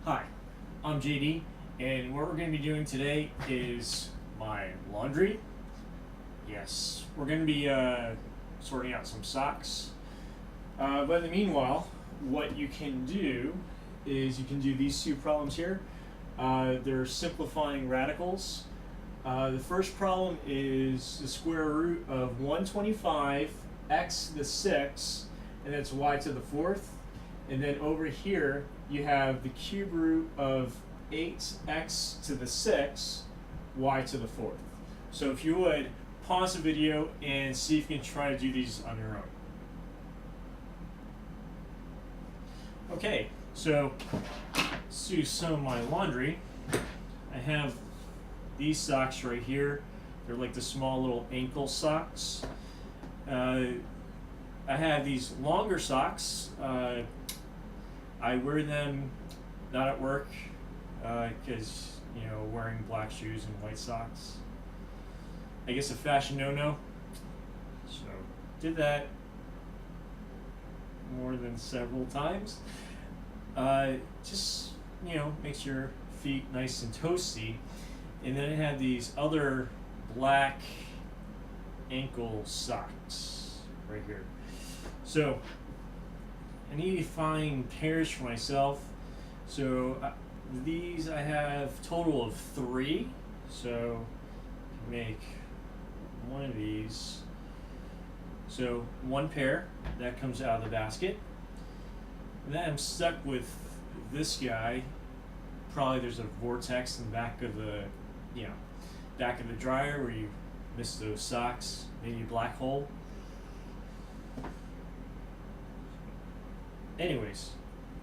Hi, I'm JD, and what we're going to be doing today is my laundry. Yes, we're going to be sorting out some socks. But in the meanwhile, what you can do is you can do these two problems here. They're simplifying radicals. The first problem is the square root of 125 x to the 6, and that's y to the 4th. And then over here, you have the cube root of 8x to the 6, y to the 4th. So if you would, pause the video and see if you can try to do these on your own. Okay, so let's do some of my laundry. I have these socks right here. They're like the small little ankle socks. I have these longer socks. I wear them not at work because, wearing black shoes and white socks. I guess a fashion no-no. So, did that more than several times. Just, makes your feet nice and toasty. And then I have these other black ankle socks right here. So, I need to find pairs for myself. So these I have total of 3. So I can make one of these. So one pair that comes out of the basket. And then I'm stuck with this guy. Probably there's a vortex in the back of the back of the dryer where you miss those socks. Maybe a black hole. Anyways,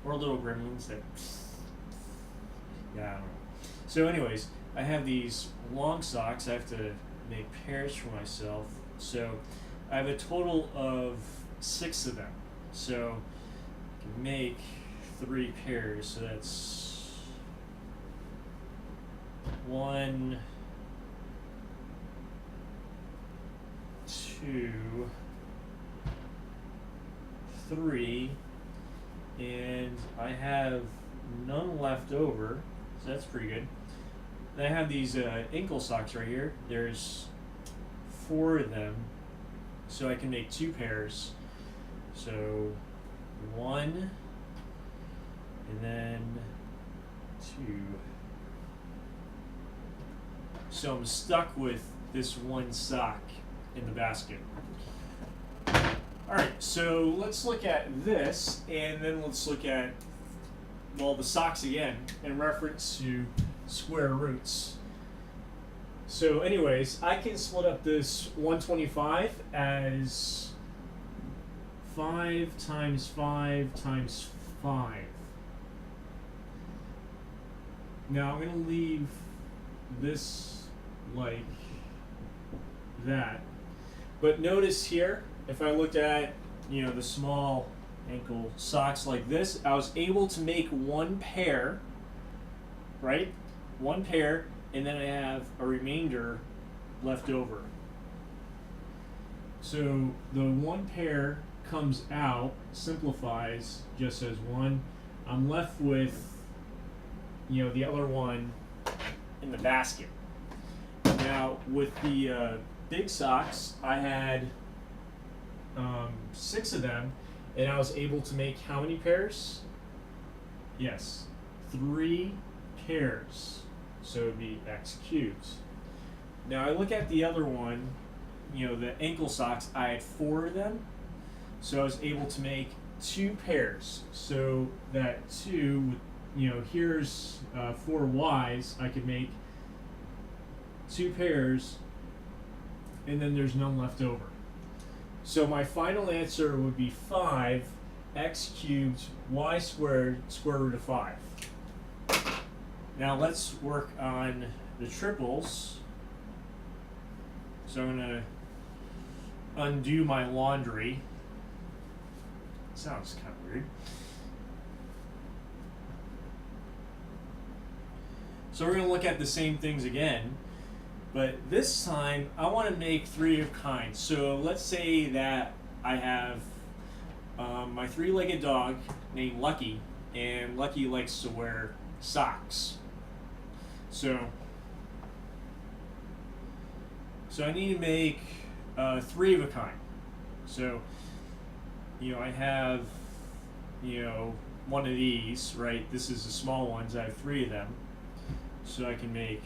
or little gremlins that, I don't know. So anyways, I have these long socks. I have to make pairs for myself. So I have a total of 6 of them. So I can make 3 pairs. So that's 1, 2, 3. And I have none left over, so that's pretty good. Then I have these ankle socks right here. There's 4 of them, so I can make 2 pairs. So 1, and then 2. So I'm stuck with this one sock in the basket. Alright, so let's look at this, and then let's look at, the socks again, in reference to square roots. So anyways, I can split up this 125 as 5 times 5 times 5. Now I'm going to leave this like that. But notice here, if I looked at, the small ankle socks like this, I was able to make 1 pair, right? 1 pair, and then I have a remainder left over. So the 1 pair comes out, simplifies just as 1. I'm left with, the other one in the basket. Now, with the big socks, I had 6 of them, and I was able to make how many pairs? Yes, 3 pairs. So it would be x cubed. Now I look at the other one, the ankle socks, I had 4 of them, so I was able to make 2 pairs. So that 2, here's 4 y's, I could make 2 pairs, and then there's none left over. So my final answer would be 5 x cubed y squared square root of 5. Now let's work on the triples. So I'm going to undo my laundry. Sounds kind of weird. So we're going to look at the same things again. But this time, I want to make 3 of kind. So let's say that I have my 3-legged dog named Lucky, and Lucky likes to wear socks. So I need to make 3 of a kind. So, I have, one of these, right? This is the small ones. I have 3 of them. So I can make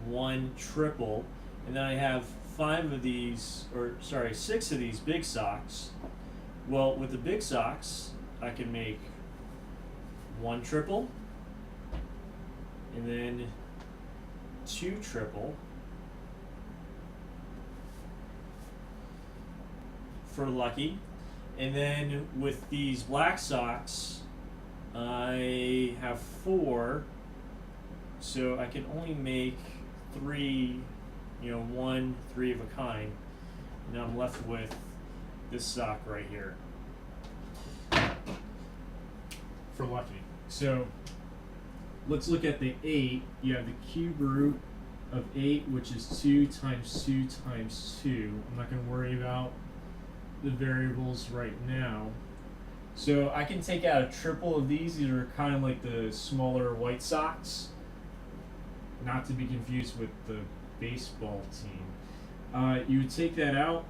1 triple. And then I have 5 of these, 6 of these big socks. Well, with the big socks, I can make 1 triple, and then 2 triple for lucky. And then with these black socks, I have 4, so I can only make 3, 1 3 of a kind. And I'm left with this sock right here for lucky. So let's look at the 8. You have the cube root of 8, which is 2 times 2 times 2. I'm not going to worry about the variables right now. So I can take out a triple of these. These are kind of like the smaller white socks, not to be confused with the baseball team. You would take that out.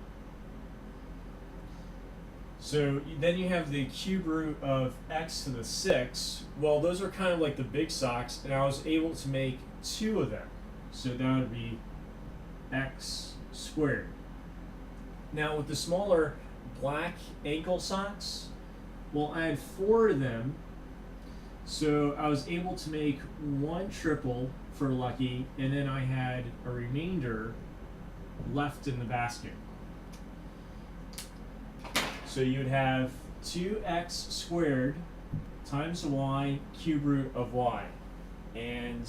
So then you have the cube root of x to the 6. Well, those are kind of like the big socks, and I was able to make 2 of them. So that would be x squared. Now with the smaller black ankle socks, well, I had 4 of them, so I was able to make 1 triple for lucky, and then I had a remainder left in the basket. So you would have 2x squared times y cube root of y. And